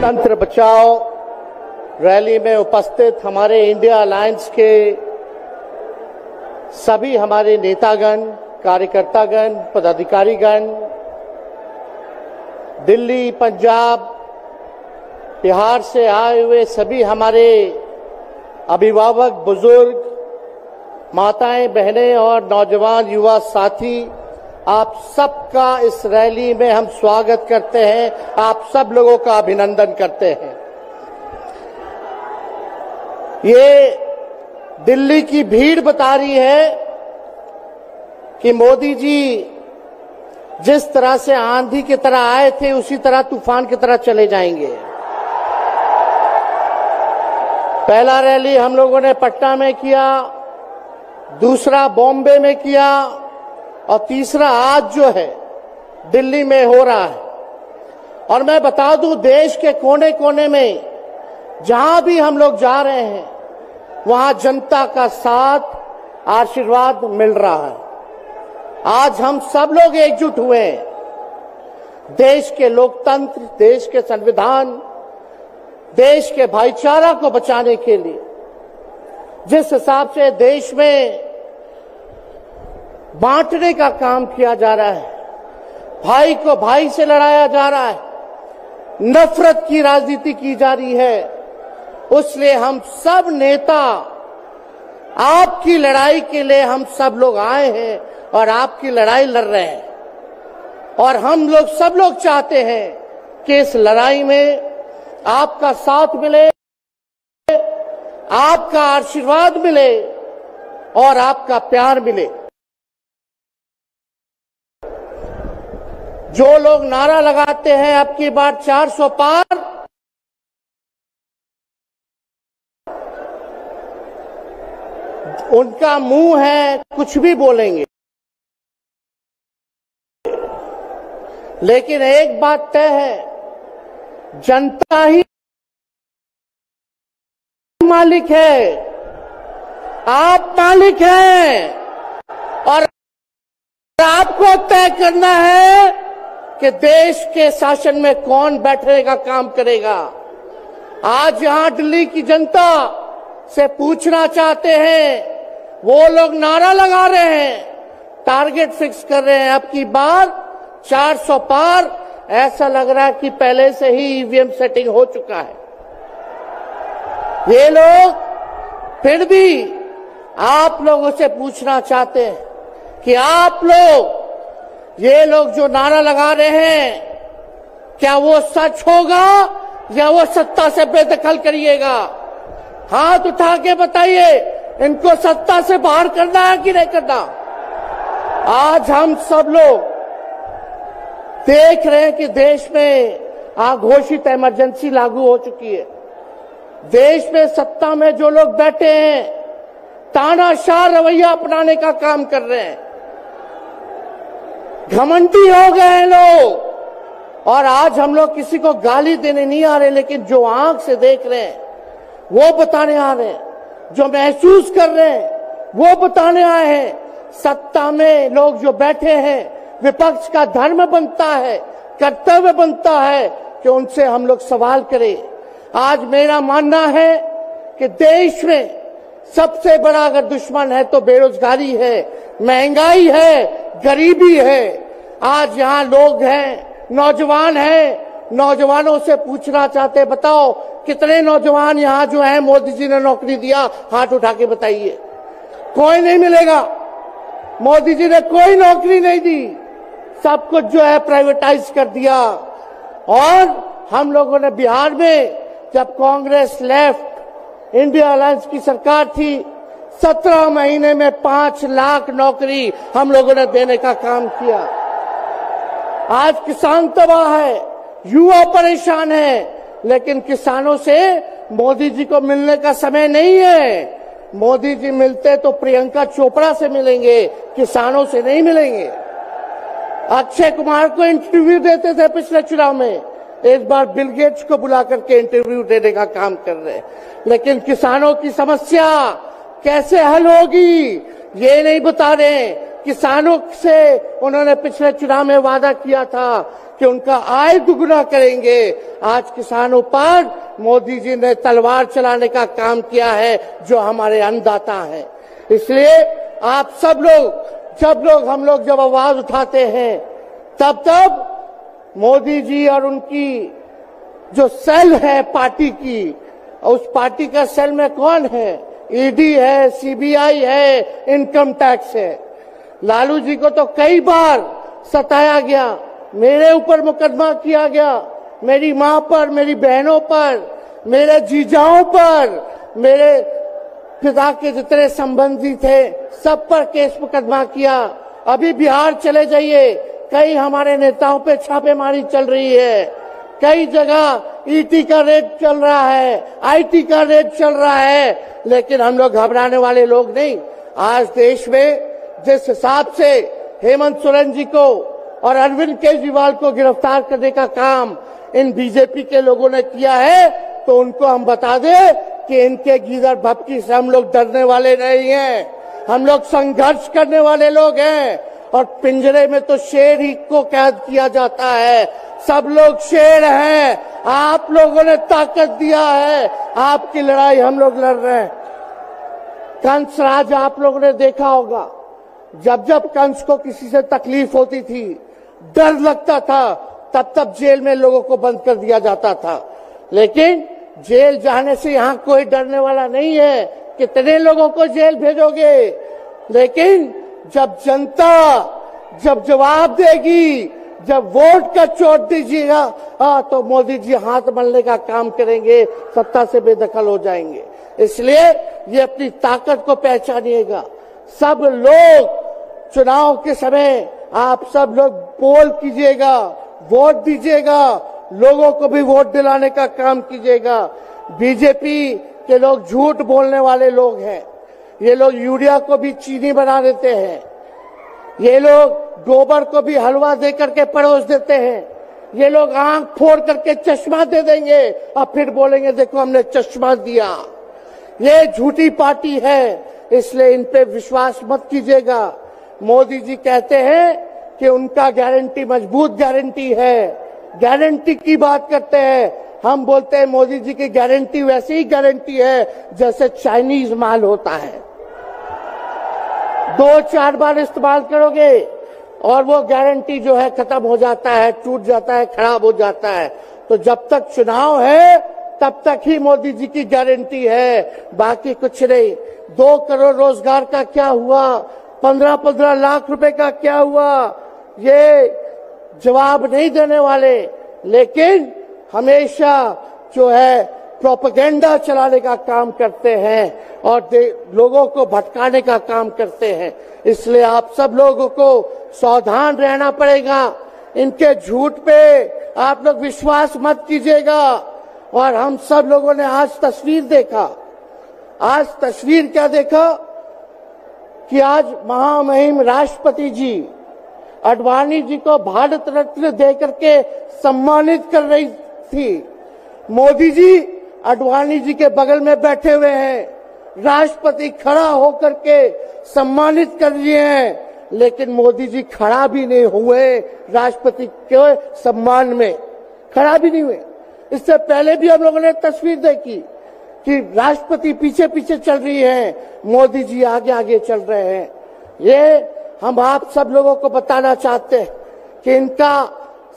लोकतंत्र बचाओ रैली में उपस्थित हमारे इंडिया अलायंस के सभी हमारे नेतागण, कार्यकर्तागण, पदाधिकारीगण, दिल्ली, पंजाब, बिहार से आए हुए सभी हमारे अभिभावक, बुजुर्ग, माताएं, बहनें और नौजवान युवा साथी, आप सबका इस रैली में हम स्वागत करते हैं। आप सब लोगों का अभिनंदन करते हैं। ये दिल्ली की भीड़ बता रही है कि मोदी जी जिस तरह से आंधी की तरह आए थे उसी तरह तूफान की तरह चले जाएंगे। पहला रैली हम लोगों ने पटना में किया, दूसरा बॉम्बे में किया और तीसरा आज जो है दिल्ली में हो रहा है। और मैं बता दूं, देश के कोने कोने में जहां भी हम लोग जा रहे हैं वहां जनता का साथ, आशीर्वाद मिल रहा है। आज हम सब लोग एकजुट हुए हैं देश के लोकतंत्र, देश के संविधान, देश के भाईचारा को बचाने के लिए। जिस हिसाब से देश में बांटने का काम किया जा रहा है, भाई को भाई से लड़ाया जा रहा है, नफरत की राजनीति की जा रही है, उसलिए हम सब नेता आपकी लड़ाई के लिए हम सब लोग आए हैं और आपकी लड़ाई लड़ रहे हैं। और हम लोग सब लोग चाहते हैं कि इस लड़ाई में आपका साथ मिले, आपका आशीर्वाद मिले और आपका प्यार मिले। जो लोग नारा लगाते हैं अब की बार 400 पार, उनका मुंह है कुछ भी बोलेंगे, लेकिन एक बात तय है, जनता ही मालिक है, आप मालिक हैं और आपको तय करना है कि देश के शासन में कौन बैठने का काम करेगा। आज यहां दिल्ली की जनता से पूछना चाहते हैं, वो लोग नारा लगा रहे हैं, टारगेट फिक्स कर रहे हैं अब की बार 400 पार। ऐसा लग रहा है कि पहले से ही ईवीएम सेटिंग हो चुका है। ये लोग फिर भी आप लोगों से पूछना चाहते हैं कि आप लोग, ये लोग जो नारा लगा रहे हैं, क्या वो सच होगा या वो सत्ता से बेदखल करिएगा? हाथ उठा के बताइए, इनको सत्ता से बाहर करना है कि नहीं करना? आज हम सब लोग देख रहे हैं कि देश में अघोषित इमरजेंसी लागू हो चुकी है। देश में सत्ता में जो लोग बैठे हैं तानाशाह रवैया अपनाने का काम कर रहे हैं, घमंडी हो गए हैं लोग। और आज हम लोग किसी को गाली देने नहीं आ रहे, लेकिन जो आंख से देख रहे हैं वो बताने आ रहे हैं, जो महसूस कर रहे हैं वो बताने आए हैं। सत्ता में लोग जो बैठे हैं, विपक्ष का धर्म बनता है, कर्तव्य बनता है कि उनसे हम लोग सवाल करें। आज मेरा मानना है कि देश में सबसे बड़ा अगर दुश्मन है तो बेरोजगारी है, महंगाई है, गरीबी है। आज यहाँ लोग हैं, नौजवान हैं, नौजवानों से पूछना चाहते, बताओ कितने नौजवान यहाँ जो हैं मोदी जी ने नौकरी दिया? हाथ उठा के बताइए। कोई नहीं मिलेगा। मोदी जी ने कोई नौकरी नहीं दी, सब कुछ जो है प्राइवेटाइज कर दिया। और हम लोगों ने बिहार में जब कांग्रेस लेफ्ट इंडिया अलायंस की सरकार थी, 17 महीने में 5 लाख नौकरी हम लोगों ने देने का काम किया। आज किसान तबाह है, युवा परेशान है, लेकिन किसानों से मोदी जी को मिलने का समय नहीं है। मोदी जी मिलते तो प्रियंका चोपड़ा से मिलेंगे, किसानों से नहीं मिलेंगे। अक्षय कुमार को इंटरव्यू देते थे पिछले चुनाव में, इस बार बिल गेट्स को बुला करके इंटरव्यू देने का काम कर रहे हैं। लेकिन किसानों की समस्या कैसे हल होगी ये नहीं बता रहे। किसानों से उन्होंने पिछले चुनाव में वादा किया था कि उनका आय दुगना करेंगे। आज किसानों पर मोदी जी ने तलवार चलाने का काम किया है, जो हमारे अन्नदाता हैं। इसलिए आप सब लोग हम लोग जब आवाज उठाते हैं, तब मोदी जी और उनकी जो सेल है पार्टी की, उस पार्टी का सेल में कौन है? ईडी है, सीबीआई है, इनकम टैक्स है। लालू जी को तो कई बार सताया गया, मेरे ऊपर मुकदमा किया गया, मेरी मां पर, मेरी बहनों पर, मेरे जीजाओं पर, मेरे पिता के जितने संबंधी थे सब पर केस मुकदमा किया। अभी बिहार चले जाइए, कई हमारे नेताओं पे छापेमारी चल रही है, कई जगह ईटी का रेड चल रहा है, आईटी का रेड चल रहा है, लेकिन हम लोग घबराने वाले लोग नहीं। आज देश में जिस हिसाब से हेमंत सोरेन जी को और अरविंद केजरीवाल को गिरफ्तार करने का काम इन बीजेपी के लोगों ने किया है, तो उनको हम बता दें कि इनके गीदड़ भपकी से हम लोग डरने वाले नहीं हैं। हम लोग संघर्ष करने वाले लोग हैं। और पिंजरे में तो शेर ही को कैद किया जाता है। सब लोग शेर हैं। आप लोगों ने ताकत दिया है, आपकी लड़ाई हम लोग लड़ रहे हैं। कंस राज आप लोगों ने देखा होगा, जब जब कंस को किसी से तकलीफ होती थी, डर लगता था, तब जेल में लोगों को बंद कर दिया जाता था। लेकिन जेल जाने से यहां कोई डरने वाला नहीं है। कितने लोगों को जेल भेजोगे? लेकिन जब जनता जब जवाब देगी, जब वोट का चोट दीजिएगा, तो मोदी जी हाथ मलने का काम करेंगे, सत्ता से बेदखल हो जाएंगे। इसलिए ये अपनी ताकत को पहचानिएगा। सब लोग चुनाव के समय आप सब लोग पोल कीजिएगा, वोट दीजिएगा, लोगों को भी वोट दिलाने का काम कीजिएगा। बीजेपी के लोग झूठ बोलने वाले लोग हैं। ये लोग यूरिया को भी चीनी बना देते हैं, ये लोग गोबर को भी हलवा दे करके परोस देते हैं, ये लोग आंख फोड़ करके चश्मा दे देंगे और फिर बोलेंगे देखो हमने चश्मा दिया। ये झूठी पार्टी है, इसलिए इन पे विश्वास मत कीजिएगा। मोदी जी कहते हैं कि उनका गारंटी मजबूत गारंटी है, गारंटी की बात करते हैं। हम बोलते हैं मोदी जी की गारंटी वैसी ही गारंटी है जैसे चाइनीज माल होता है। 2-4 बार इस्तेमाल करोगे और वो गारंटी जो है खत्म हो जाता है, टूट जाता है, खराब हो जाता है। तो जब तक चुनाव है तब तक ही मोदी जी की गारंटी है, बाकी कुछ नहीं। 2 करोड़ रोजगार का क्या हुआ? 15-15 लाख रुपए का क्या हुआ? ये जवाब नहीं देने वाले, लेकिन हमेशा जो है प्रोपेगेंडा चलाने का काम करते हैं और लोगों को भटकाने का काम करते हैं। इसलिए आप सब लोगों को सावधान रहना पड़ेगा। इनके झूठ पे आप लोग विश्वास मत कीजिएगा। और हम सब लोगों ने आज तस्वीर देखा। आज तस्वीर क्या देखा कि आज महामहिम राष्ट्रपति जी आडवाणी जी को भारत रत्न देकर के सम्मानित कर रही थी। मोदी जी आडवाणी जी के बगल में बैठे हुए हैं, राष्ट्रपति खड़ा होकर के सम्मानित कर रहे हैं, लेकिन मोदी जी खड़ा भी नहीं हुए राष्ट्रपति के सम्मान में, खड़ा भी नहीं हुए। इससे पहले भी हम लोगों ने तस्वीर देखी कि राष्ट्रपति पीछे पीछे चल रही है, मोदी जी आगे आगे चल रहे हैं। ये हम आप सब लोगों को बताना चाहते हैं कि इनका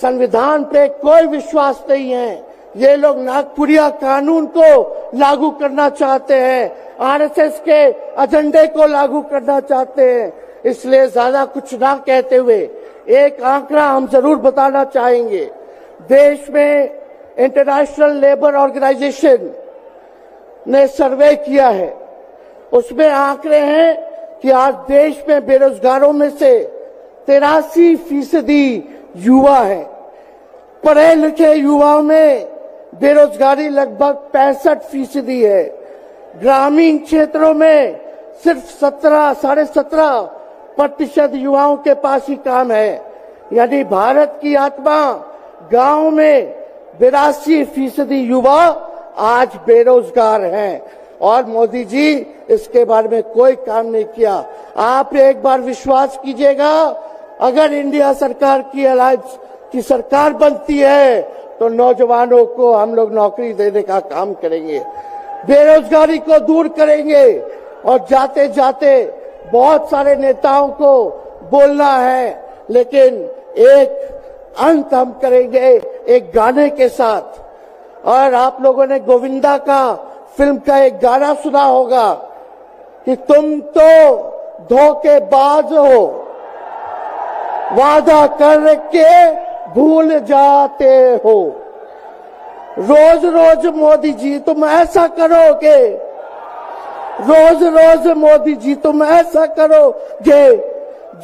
संविधान पे कोई विश्वास नहीं है। ये लोग नागपुरिया कानून को लागू करना चाहते हैं, आरएसएस के एजेंडे को लागू करना चाहते हैं। इसलिए ज्यादा कुछ ना कहते हुए एक आंकड़ा हम जरूर बताना चाहेंगे। देश में इंटरनेशनल लेबर ऑर्गेनाइजेशन ने सर्वे किया है, उसमें आंकड़े हैं कि आज देश में बेरोजगारों में से 83% युवा है। पढ़े लिखे युवाओं में बेरोजगारी लगभग 65% है। ग्रामीण क्षेत्रों में सिर्फ 17.5% युवाओं के पास ही काम है। यानी भारत की आत्मा गांव में 82% युवा आज बेरोजगार हैं और मोदी जी इसके बारे में कोई काम नहीं किया। आप एक बार विश्वास कीजिएगा, अगर इंडिया सरकार की अलायंस की सरकार बनती है तो नौजवानों को हम लोग नौकरी देने का काम करेंगे, बेरोजगारी को दूर करेंगे। और जाते जाते बहुत सारे नेताओं को बोलना है, लेकिन एक अंत हम करेंगे एक गाने के साथ। और आप लोगों ने गोविंदा का फिल्म का एक गाना सुना होगा कि तुम तो धोखेबाज हो, वादा करके भूल जाते हो। रोज रोज मोदी जी तुम ऐसा करोगे, रोज रोज मोदी जी तुम ऐसा करोगे,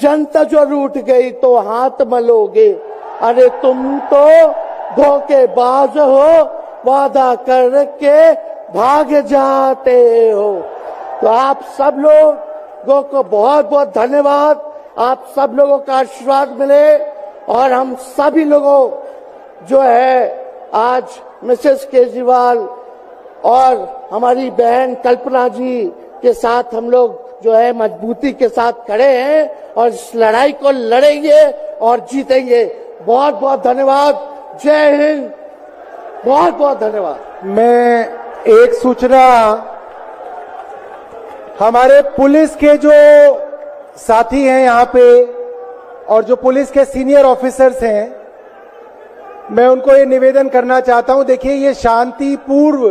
जनता जो रूठ गई तो हाथ मलोगे। अरे तुम तो धोखेबाज हो, वादा करके भाग जाते हो। तो आप सब लोगों को बहुत बहुत धन्यवाद। आप सब लोगों का आशीर्वाद मिले और हम सभी लोगों जो है आज मिसेस केजरीवाल और हमारी बहन कल्पना जी के साथ हम लोग जो है मजबूती के साथ खड़े हैं और इस लड़ाई को लड़ेंगे और जीतेंगे। बहुत बहुत धन्यवाद। जय हिंद। बहुत बहुत धन्यवाद। मैं एक सूचना हमारे पुलिस के जो साथी हैं यहाँ पे और जो पुलिस के सीनियर ऑफिसर्स हैं, मैं उनको ये निवेदन करना चाहता हूं। देखिए, ये शांतिपूर्व